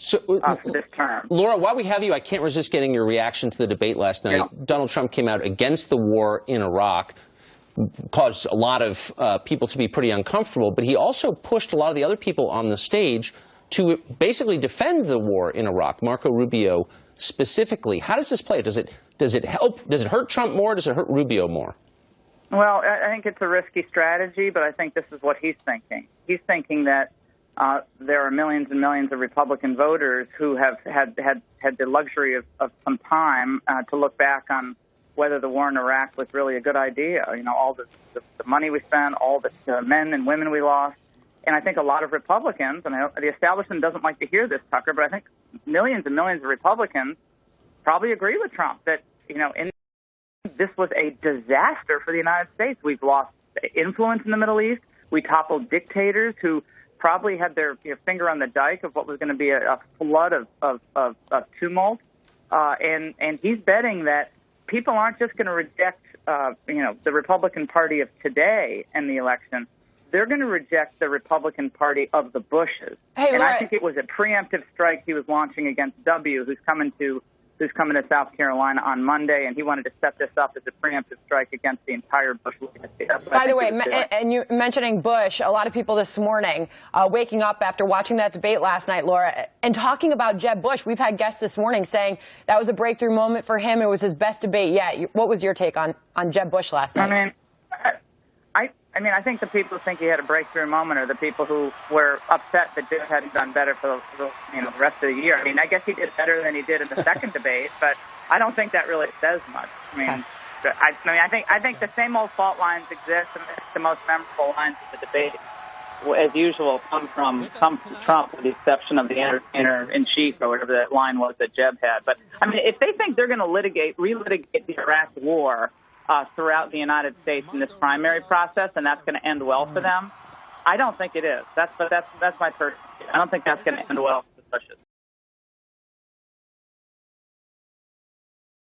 So, for this term. Laura, while we have you, I can't resist getting your reaction to the debate last night. Yeah. Donald Trump came out against the war in Iraq, caused a lot of people to be pretty uncomfortable, but he also pushed a lot of the other people on the stage to basically defend the war in Iraq, Marco Rubio specifically. How does this play? Does it help? Does it hurt Trump more? Does it hurt Rubio more? Well, I think it's a risky strategy, but I think this is what he's thinking. He's thinking that there are millions and millions of Republican voters who have had the luxury of some time to look back on whether the war in Iraq was really a good idea. You know, all the money we spent, all the men and women we lost. And I think a lot of Republicans, and the establishment doesn't like to hear this, Tucker, but I think millions and millions of Republicans probably agree with Trump that, you know, this was a disaster for the United States. We've lost influence in the Middle East. We toppled dictators who probably had their finger on the dike of what was going to be a flood of tumult. And he's betting that people aren't just going to reject, the Republican Party of today in the election. They're going to reject the Republican Party of the Bushes. Hey, and Laura, I think it was a preemptive strike he was launching against W, who's coming to South Carolina on Monday, and he wanted to set this up as a preemptive strike against the entire Bush legacy. By the way, and you mentioning Bush, a lot of people this morning waking up after watching that debate last night, Laura, and talking about Jeb Bush. We've had guests this morning saying that was a breakthrough moment for him. It was his best debate yet. What was your take on Jeb Bush last night? I think the people who think he had a breakthrough moment are the people who were upset that Jeb hadn't done better for the rest of the year. I mean, I guess he did better than he did in the second debate, but I don't think that really says much. I think the same old fault lines exist, and the most memorable lines of the debate, as usual, come from Trump, with the exception of the entertainer-in-chief or whatever that line was that Jeb had. But I mean, if they think they're going to relitigate the Iraq War throughout the United States in this primary process, and that's going to end well for them, I don't think it is. That's my personal view. I don't think that's going to end well for the Bushes.